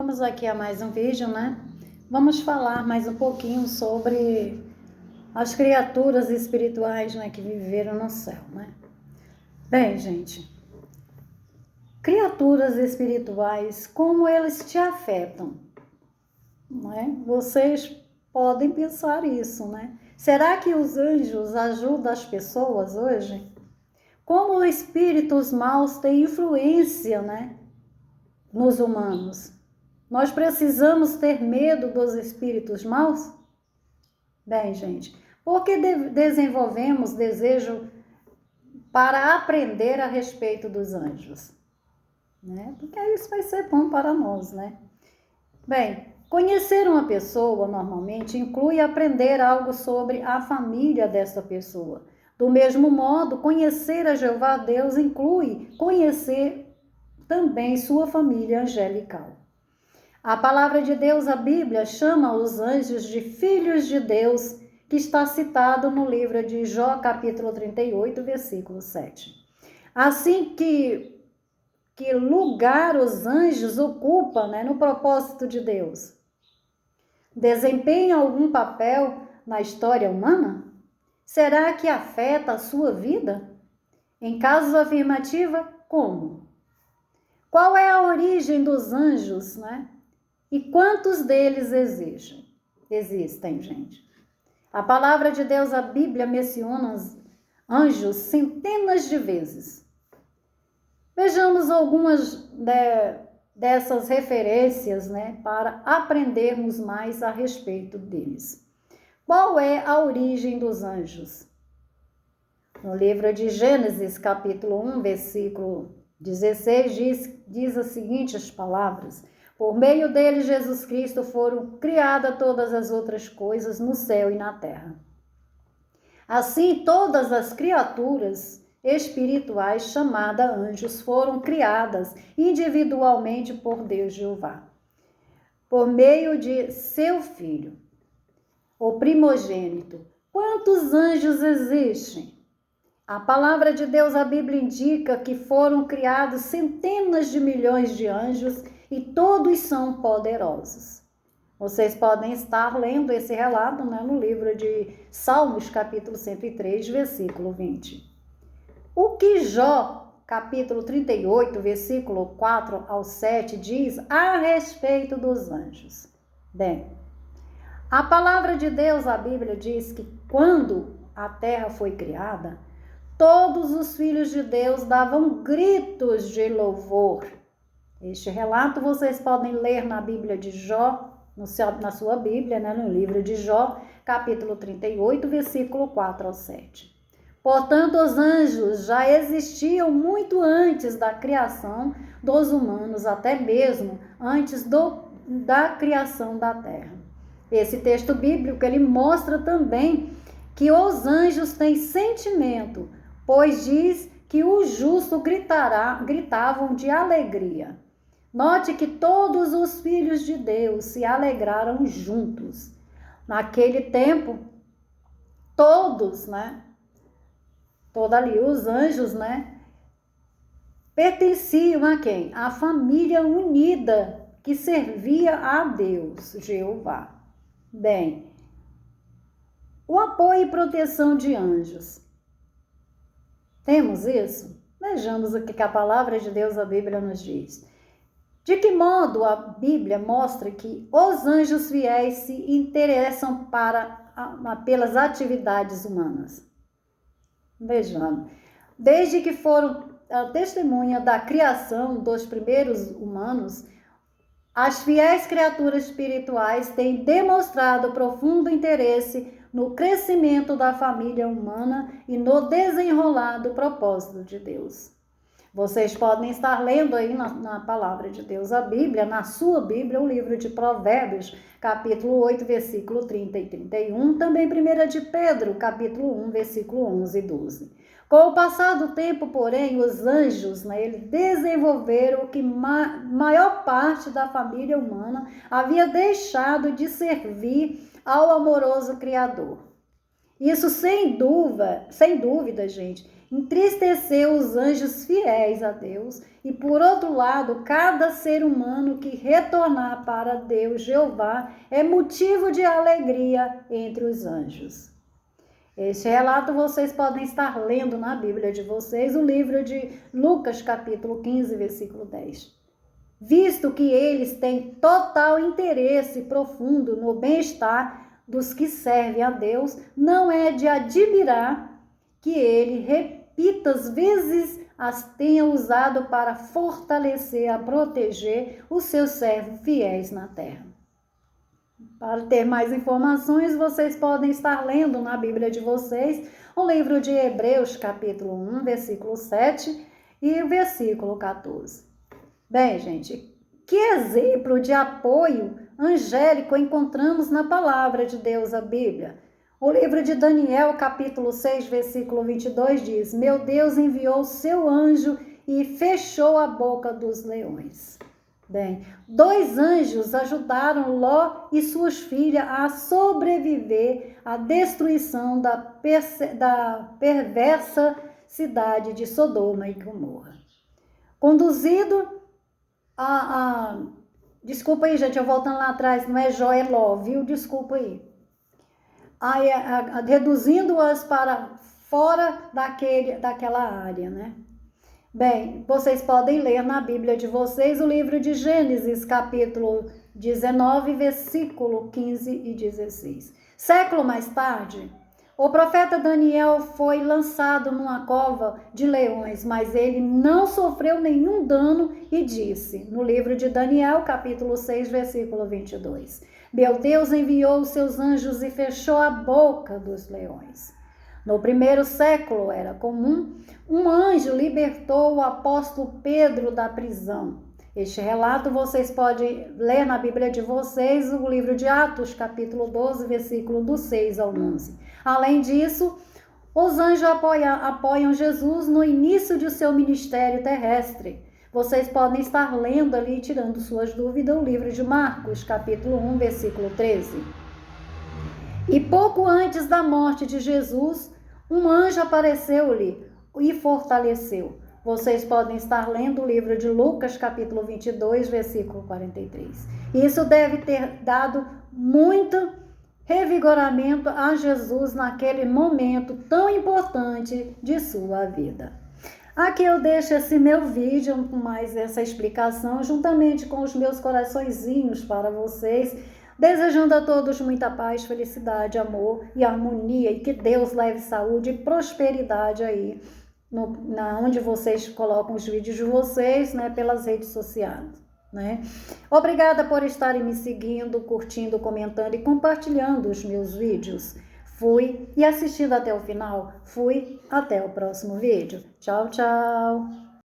Vamos aqui a mais um vídeo, né? Vamos falar mais um pouquinho sobre as criaturas espirituais, né, que viveram no céu, né? Bem, gente, criaturas espirituais, como eles te afetam, né? Vocês podem pensar isso, né? Será que os anjos ajudam as pessoas hoje? Como espíritos maus têm influência, né, nos humanos? Nós precisamos ter medo dos espíritos maus? Bem, gente, porque desenvolvemos desejo para aprender a respeito dos anjos, né? Porque isso vai ser bom para nós, né? Bem, conhecer uma pessoa normalmente inclui aprender algo sobre a família dessa pessoa. Do mesmo modo, conhecer a Jeová Deus inclui conhecer também sua família angelical. A palavra de Deus, a Bíblia, chama os anjos de filhos de Deus, que está citado no livro de Jó, capítulo 38, versículo 7. Assim que lugar os anjos ocupam, né, no propósito de Deus? Desempenham algum papel na história humana? Será que afeta a sua vida? Em caso afirmativa, como? Qual é a origem dos anjos, né? E quantos deles existem, gente? A palavra de Deus, a Bíblia, menciona os anjos centenas de vezes. Vejamos algumas dessas referências, né, para aprendermos mais a respeito deles. Qual é a origem dos anjos? No livro de Gênesis, capítulo 1, versículo 16, diz as seguintes palavras: por meio dele, Jesus Cristo, foram criadas todas as outras coisas no céu e na terra. Assim, todas as criaturas espirituais chamadas anjos foram criadas individualmente por Deus Jeová, por meio de seu Filho, o primogênito. Quantos anjos existem? A palavra de Deus, a Bíblia, indica que foram criados centenas de milhões de anjos e todos são poderosos. Vocês podem estar lendo esse relato, né, no livro de Salmos, capítulo 103, versículo 20. O que Jó, capítulo 38, versículo 4 ao 7, diz a respeito dos anjos? Bem, a palavra de Deus, a Bíblia, diz que quando a terra foi criada, todos os filhos de Deus davam gritos de louvor. Este relato vocês podem ler na Bíblia de Jó, na sua Bíblia, né, no livro de Jó, capítulo 38, versículo 4 ao 7. Portanto, os anjos já existiam muito antes da criação dos humanos, até mesmo antes da criação da terra. Esse texto bíblico, ele mostra também que os anjos têm sentimento, pois diz que o justo gritavam de alegria. Note que todos os filhos de Deus se alegraram juntos. Naquele tempo, todos, né? Ali, os anjos, né? Pertenciam a quem? A família unida que servia a Deus, Jeová. Bem, o apoio e proteção de anjos. Temos isso? Vejamos o que a palavra de Deus, a Bíblia, nos diz. De que modo a Bíblia mostra que os anjos fiéis se interessam pelas atividades humanas? Vejamos. Desde que foram a testemunha da criação dos primeiros humanos, as fiéis criaturas espirituais têm demonstrado profundo interesse no crescimento da família humana e no desenrolar do propósito de Deus. Vocês podem estar lendo aí na palavra de Deus, a Bíblia, na sua Bíblia, o livro de Provérbios, capítulo 8, versículo 30 e 31, também 1 de Pedro, capítulo 1, versículo 11 e 12. Com o passar do tempo, porém, os anjos, né, eles desenvolveram o que maior parte da família humana havia deixado de servir ao amoroso Criador. Isso sem dúvida, gente, entristeceu os anjos fiéis a Deus, e por outro lado, cada ser humano que retornar para Deus, Jeová, é motivo de alegria entre os anjos. Este relato vocês podem estar lendo na Bíblia de vocês, o livro de Lucas, capítulo 15, versículo 10. Visto que eles têm total interesse profundo no bem-estar dos que servem a Deus, não é de admirar que ele repetidas vezes as tenha usado para fortalecer, a proteger os seus servos fiéis na terra. Para ter mais informações, vocês podem estar lendo na Bíblia de vocês o livro de Hebreus, capítulo 1, versículo 7 e o versículo 14. Bem, gente, que exemplo de apoio angélico encontramos na palavra de Deus, a Bíblia? O livro de Daniel, capítulo 6, versículo 22 diz: Meu Deus enviou seu anjo e fechou a boca dos leões. Bem, 2 anjos ajudaram Ló e suas filhas a sobreviver à destruição da perversa cidade de Sodoma e Gomorra. Conduzido desculpa aí, gente, eu voltando lá atrás, não é Jó, é Ló, viu? Desculpa aí. Reduzindo-as para fora daquela área, né? Bem, vocês podem ler na Bíblia de vocês o livro de Gênesis, capítulo 19, versículo 15 e 16. Século mais tarde, o profeta Daniel foi lançado numa cova de leões, mas ele não sofreu nenhum dano e disse, no livro de Daniel, capítulo 6, versículo 22, Meu Deus enviou os seus anjos e fechou a boca dos leões. No primeiro século era comum, um anjo libertou o apóstolo Pedro da prisão. Este relato vocês podem ler na Bíblia de vocês, o livro de Atos, capítulo 12, versículo do 6 ao 11. Além disso, os anjos apoiam Jesus no início de seu ministério terrestre. Vocês podem estar lendo ali, tirando suas dúvidas, o livro de Marcos, capítulo 1, versículo 13. E pouco antes da morte de Jesus, um anjo apareceu-lhe e fortaleceu. Vocês podem estar lendo o livro de Lucas, capítulo 22, versículo 43. Isso deve ter dado muito revigoramento a Jesus naquele momento tão importante de sua vida. Aqui eu deixo esse meu vídeo com mais essa explicação, juntamente com os meus coraçõezinhos para vocês, desejando a todos muita paz, felicidade, amor e harmonia, e que Deus leve saúde e prosperidade aí, onde vocês colocam os vídeos de vocês, né, pelas redes sociais, né? Obrigada por estarem me seguindo, curtindo, comentando e compartilhando os meus vídeos. Fui e assistindo até o final. Fui, até o próximo vídeo. Tchau, tchau!